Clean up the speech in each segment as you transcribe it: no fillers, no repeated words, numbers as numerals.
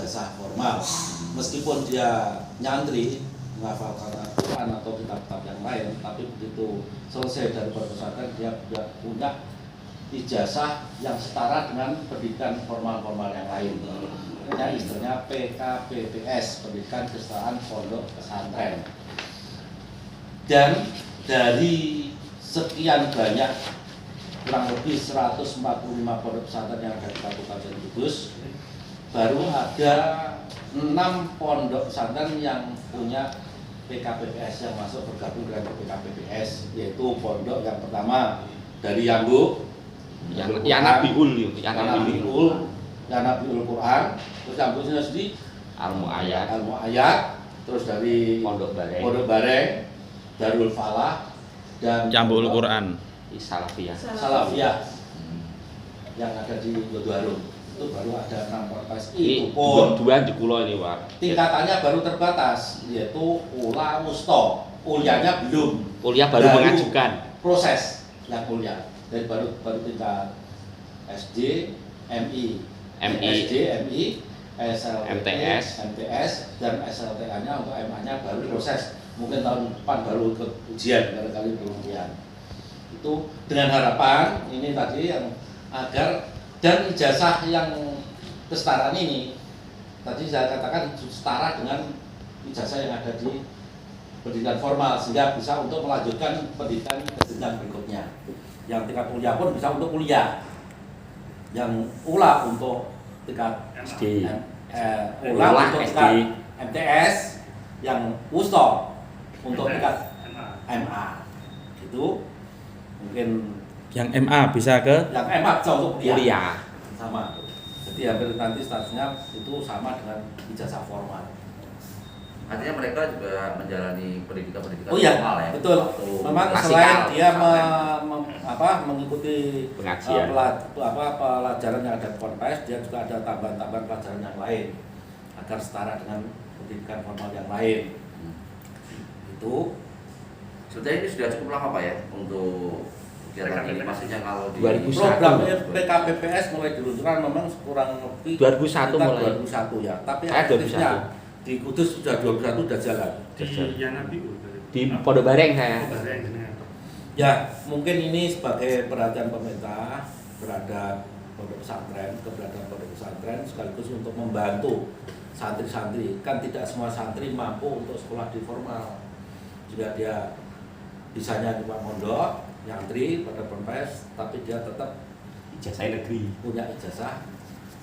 ijazah formal. Meskipun dia nyantri menghafalkan Al-Quran atau kitab-kitab yang lain, tapi begitu selesai dari pondok pesantren dia punya ijazah yang setara dengan pendidikan formal-formal yang lain. Ini istilahnya PKPPS, Pendidikan Kesetaraan Pondok Pesantren. Dan dari sekian banyak kurang lebih 145 pondok pesantren yang ada di Kabupaten Kudus, baru ada 6 pondok pesantren yang punya PKPPS yang masuk bergabung dengan PKPPS, yaitu pondok yang pertama dari Yambu, Yanabiul Quran, terus Yambu sendiri Al-Mu'ayyad, terus dari Pondok Bareng, Darul Falah, dan Jambuul Quran Salafiyah yang ada di Yodoharum. Itu baru ada 6 ponpes. Itu pun dua di Kulo ini, Pak. Tingkatannya baru terbatas, yaitu Ula Musto. Kuliahnya belum. Kuliah baru mengajukan. Proses yang kuliah. Jadi baru tingkat SD, MI, SD, MI, MTS, dan SLTA-nya untuk MA-nya baru proses. Mungkin tahun depan baru ikut ujian, barangkali belum ujian. Itu dengan harapan ini tadi yang agar dan ijazah yang kesetaraan ini tadi saya katakan setara dengan ijazah yang ada di pendidikan formal, sehingga bisa untuk melanjutkan pendidikan ke jenjang berikutnya. Yang tingkat kuliah pun bisa untuk kuliah, yang ULA untuk tingkat SD, ULA untuk tingkat MTS, yang WUSTO untuk tingkat MA. Itu mungkin Yang MA bisa ke yang MA bisa untuk kuliah. Sama. Jadi hampir nanti statusnya itu sama dengan ijazah formal. Artinya mereka juga menjalani pendidikan Oh iya, formal ya. betul. Memang selain dia mengikuti pengajian, pelajaran yang ada di ponpes, dia juga ada tambahan-tambahan pelajaran yang lain agar setara dengan pendidikan formal yang lain. Itu sebetulnya ini sudah cukup lama Pak ya untuk kegiatan ini, maksudnya kalau di 2001. program PKPPS mulai diluncurkan memang kurang lebih 2001 mulai. 2001 ya. Tapi Saya aktifnya di Kudus sudah 2001 sudah jalan. Di Yanabiul Di Pondok Bareng saya. Ya, mungkin ini sebagai perhatian pemerintah terhadap pondok pesantren, keberadaan pondok pesantren sekaligus untuk membantu santri-santri. Kan tidak semua santri mampu untuk sekolah di formal. Jika dia bisanya cuma mondok, nyantri pada ponpes, tapi dia tetap Ijazah negeri. punya ijazah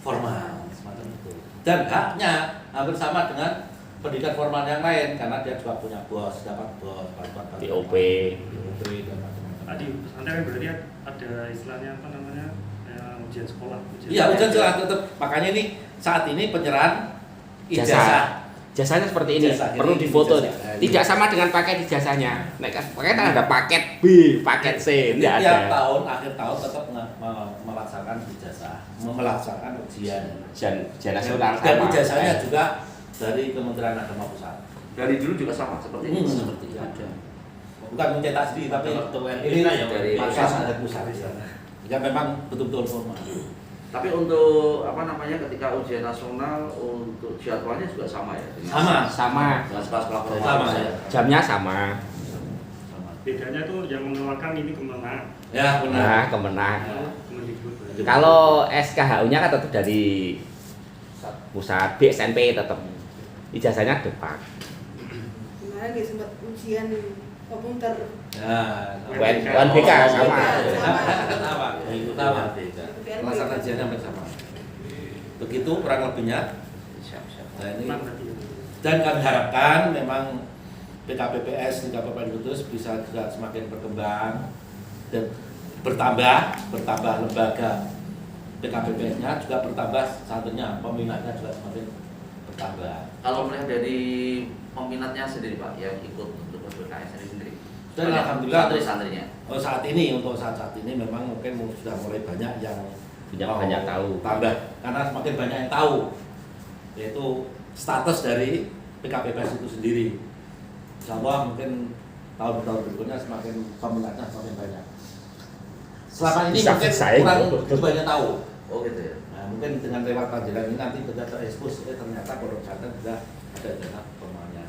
formal semacam itu. Dan haknya hampir sama dengan pendidikan formal yang lain karena dia juga punya bos, dapat bos, BOP dan macam-macam. Tadi pesantren berarti ada istilahnya apa namanya ujian sekolah. Iya, ujian sekolah tetap. Makanya ini saat ini penyerahan ijazah. Ijazahnya seperti ini, Ijazah, perlu ini difoto. ijazah. Tidak sama dengan paket ijazahnya. Paket kan ada paket B, paket C, tidak Tiap ada. tahun akhir tahun tetap melaksanakan ijazah, melaksanakan ujian. Ujian nasional Dan sama. ijazahnya juga dari Kementerian Agama Pusat. dari dulu juga sama seperti ini. Seperti itu. Bukan mencetak sendiri, tapi ini dari masalah ada pusat. Ya memang betul-betul formal. Tapi untuk apa namanya ketika ujian nasional untuk jadwalnya juga sama ya dengan Sama. dengan sekolah-sekolah formal Sama, ya. ya. Jamnya sama. Bedanya tuh yang mengeluarkan ini Kemenang. Ya benar. Nah, Kemenang. Kemendikbud. Kalau SKHU-nya kan tetap dari pusat, BSNP tetap. Ijazahnya depan. Kemarin dia sempat ujian komputer. Ya, UNBK sama. Sama. Utama. Melaksanakan ujiannya bersama. Begitu kurang lebihnya. Nah, ini. Dan kami harapkan memang PKPPS di Kabupaten Kudus bisa juga semakin berkembang dan bertambah lembaga PKPPS-nya juga bertambah, santrinya, peminatnya juga semakin bertambah. Kalau melihat dari peminatnya sendiri Pak yang ikut untuk PKS ini sendiri. Dan alhamdulillah santri-santrinya. Untuk saat ini memang mungkin sudah mulai banyak yang Banyak tahu. tambah karena semakin banyak yang tahu yaitu status dari PKPPS itu sendiri. Insya Allah mungkin tahun-tahun berikutnya semakin peminatnya semakin banyak. Selama ini mungkin kurang banyak tahu. Oh gitu ya. Nah, mungkin dengan lewat pelajaran ini nanti kita terekspos ternyata pondok pesantren juga ada zona formalnya.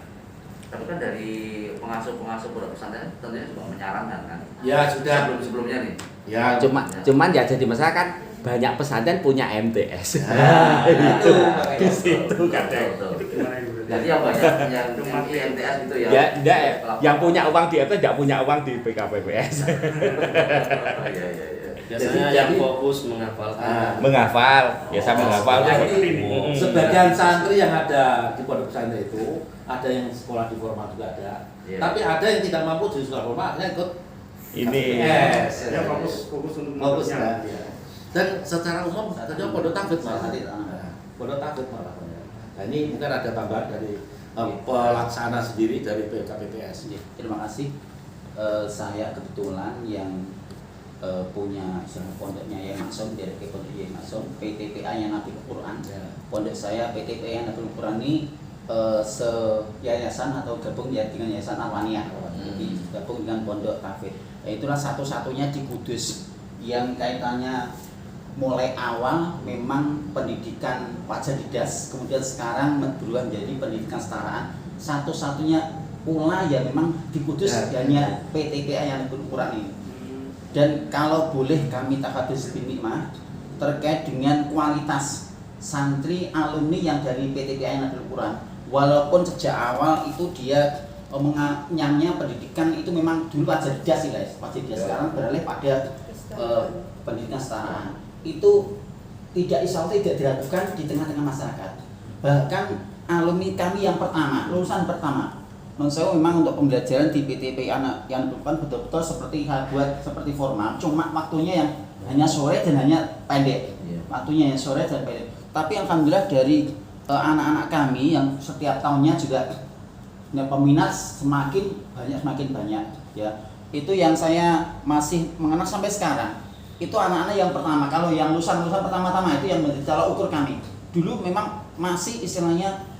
Tapi kan dari pengasuh pondok pesantren tentunya juga menyarankan kan. Ya sudah. Sebelumnya nih. Ya Cuman ya jadi masalah kan banyak pesantren punya MTS. itu Di situ kadang. Itu gimana itu? Jadi yang banyak yang MTS itu ya. Ya, enggak ya. Yang punya uang di MTS enggak punya uang di PKPPS. Iya iya iya. Biasanya yang fokus menghafalkan. Menghafal, biasa menghafal. Jadi sebagian santri yang ada di pondok pesantren itu ada yang sekolah di formal juga ada. Iya. Tapi ada yang tidak mampu di sekolah formal akhirnya ikut Ini KPPS. Ya fokus untuk Fokus menurutnya. kan. Ya. Dan secara umum ada pondok takut malah. Pondok takut malah. Nah ini mungkin ada tambahan dari pelaksana sendiri dari KPPS. Terima kasih. Saya kebetulan yang punya pondoknya Yai Maksum, dari pondok Yai Maksum, PTPA yang Nabi Quran. Ya. Pondok saya PTPA yang Nabi Quran ini yayasan atau gabung ya dengan Yayasan Alwania. Jadi gabung dengan pondok Tafid. Itulah satu-satunya di Kudus yang kaitannya mulai awal memang pendidikan wajah didas, kemudian sekarang berubah menjadi pendidikan setaraan. Satu-satunya pula ya memang di Kudus hanya PTPA yang berukuran ini. Dan kalau boleh kami takabis bin nikmah terkait dengan kualitas santri alumni yang dari PTPA yang berukuran, walaupun sejak awal itu dia mengenyamnya pendidikan itu memang dulu wajah didas sih guys, wajah didas sekarang beralih pada pendidikan setaraan. Itu tidak tidak dilakukan di tengah-tengah masyarakat. Bahkan alumni kami yang pertama, lulusan pertama, menurut saya memang untuk pembelajaran di PTP yang bukan betul-betul seperti formal, cuma waktunya yang hanya sore dan hanya pendek. Waktunya yang sore dan pendek. Tapi alhamdulillah dari anak-anak kami yang setiap tahunnya juga peminat semakin banyak ya. Itu yang saya masih mengenal sampai sekarang. Itu anak-anak yang pertama, kalau yang lulusan pertama-tama itu yang menjadi tolak ukur kami. Dulu memang masih istilahnya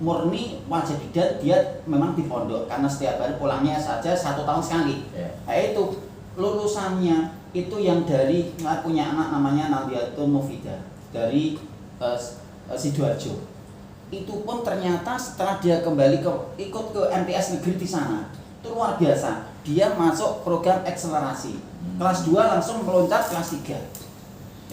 murni wajah didas, dia memang di pondok karena setiap hari pulangnya saja 1 tahun sekali. Nah, itu lulusannya itu yang dari punya anak namanya Nadiatul Mufidah dari Sidoarjo. Itu pun ternyata setelah dia kembali ikut ke MTS negeri di sana, itu luar biasa. Dia masuk program akselerasi. Kelas 2 langsung meloncat kelas 3.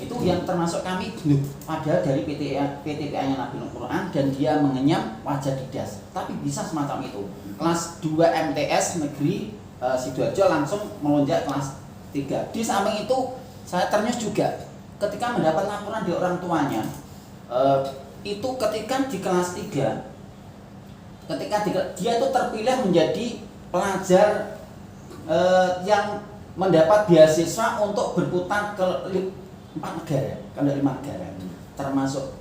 Itu yang termasuk kami padahal dari PTPA-nya Nabi Quran dan dia mengenyam wajah didas. Tapi bisa semacam itu. Kelas 2 MTS negeri Sidoarjo langsung melonjak kelas 3. Di samping itu saya ternyus juga ketika mendapat laporan dari orang tuanya, itu ketika di kelas 3 dia itu terpilih menjadi pelajar yang mendapat beasiswa untuk berputar ke 4 negara, kan dari 5 negara, termasuk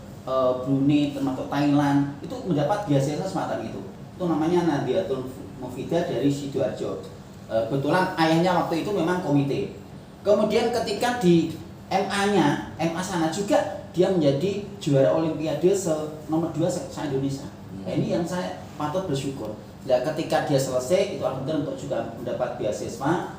Brunei, termasuk Thailand, itu mendapat beasiswa semacam itu. Itu namanya Nadiatul Mufidah dari Sidoarjo. Kebetulan ayahnya waktu itu memang komite. Kemudian ketika di MA sana juga dia menjadi juara Olimpiade nomor 2 se-Indonesia. Nah, ini yang saya patut bersyukur. Nah, ketika dia selesai itu alhamdulillah untuk juga mendapat beasiswa,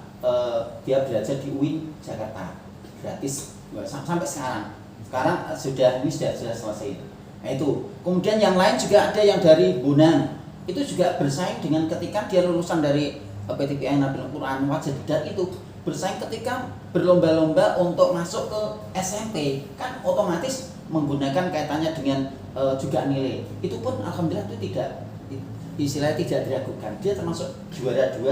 dia belajar di UIN Jakarta gratis sampai sekarang. Sudah selesai. Nah, itu. Kemudian yang lain juga ada yang dari Bonang. Itu juga bersaing dengan ketika dia lulusan dari PTPA Nabi Quran wajah didas itu bersaing ketika berlomba-lomba untuk masuk ke SMP, kan otomatis menggunakan kaitannya dengan juga nilai. Itu pun alhamdulillah itu istilahnya tidak diragukan. Dia termasuk juara 2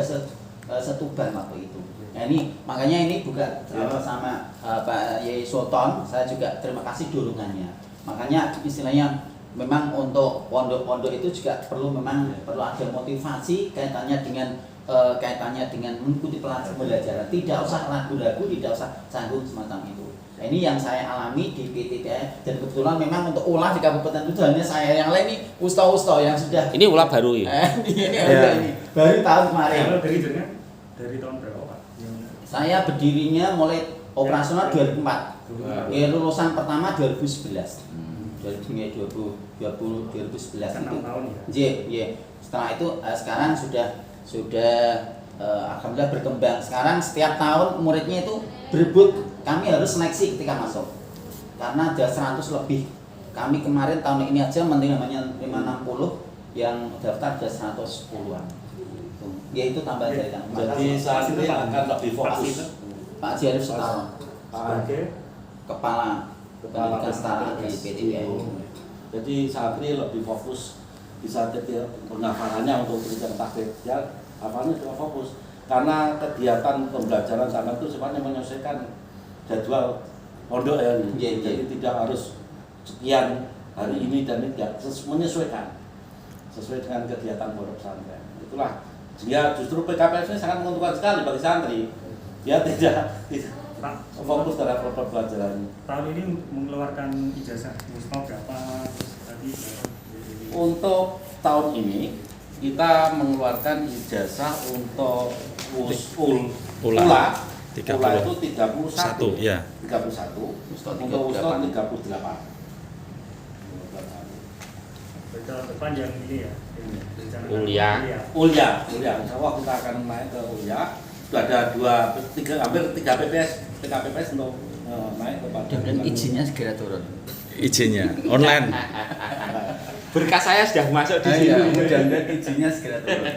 setuban waktu itu. Nah, ini makanya ini juga sama Pak Yai Sultan, saya juga terima kasih dorongannya. Makanya istilahnya memang untuk pondok-pondok itu juga perlu ada motivasi kaitannya dengan mengikuti pelajaran. Tidak usah ragu-ragu, tidak usah canggung semacam itu. Nah, ini yang saya alami di PTPA dan kebetulan memang untuk ulah di Kabupaten itu hanya saya, yang lain ini ustaz-ustaz yang sudah. Ini ulah baru ya. ini baru tahun kemarin. Kalau dari tahun berapa Pak? Saya berdirinya mulai operasional 2004. Ya, lulusan pertama 2011. 2011 Kan 6 tahun ya. Iya. Setelah itu sekarang sudah alhamdulillah berkembang. Sekarang setiap tahun muridnya itu berebut, kami harus seleksi ketika masuk. karena ada 100 lebih. Kami kemarin tahun ini aja namanya 560 yang daftar ada 110-an. Ya itu tambah dari kami. Jadi saat ini akan lebih fokus. Pak Haji Arif Setara, Sebagai Kepala Pendidikan Setara di PTPI. Jadi saat ini lebih fokus bisa penghafalannya untuk pendidikan takbir ya, hafalnya juga fokus karena kegiatan pembelajaran sama itu sifatnya menyesuaikan jadwal pondok ya, jadi tidak harus sekian hari ini dan tidak menyesuaikan sesuai dengan kegiatan pondok pesantren. Itulah sehingga justru PKPS ini sangat menguntungkan sekali bagi santri. Dia tidak fokus terhadap pembelajaran. Tahun ini mengeluarkan ijazah musnah berapa? Terus tadi berapa? Untuk tahun ini kita mengeluarkan ijazah untuk Ula itu 31 ya. 31 untuk Ustaz 38. Tahun depan yang ini ya. Ulya. Insya Allah kita akan naik ke Ulya. Sudah ada hampir 3 PKPPS untuk naik ke Padang. Dan izinnya segera turun. Izinnya online. Berkas saya sudah masuk di sini. Mudah-mudahan izinnya segera turun.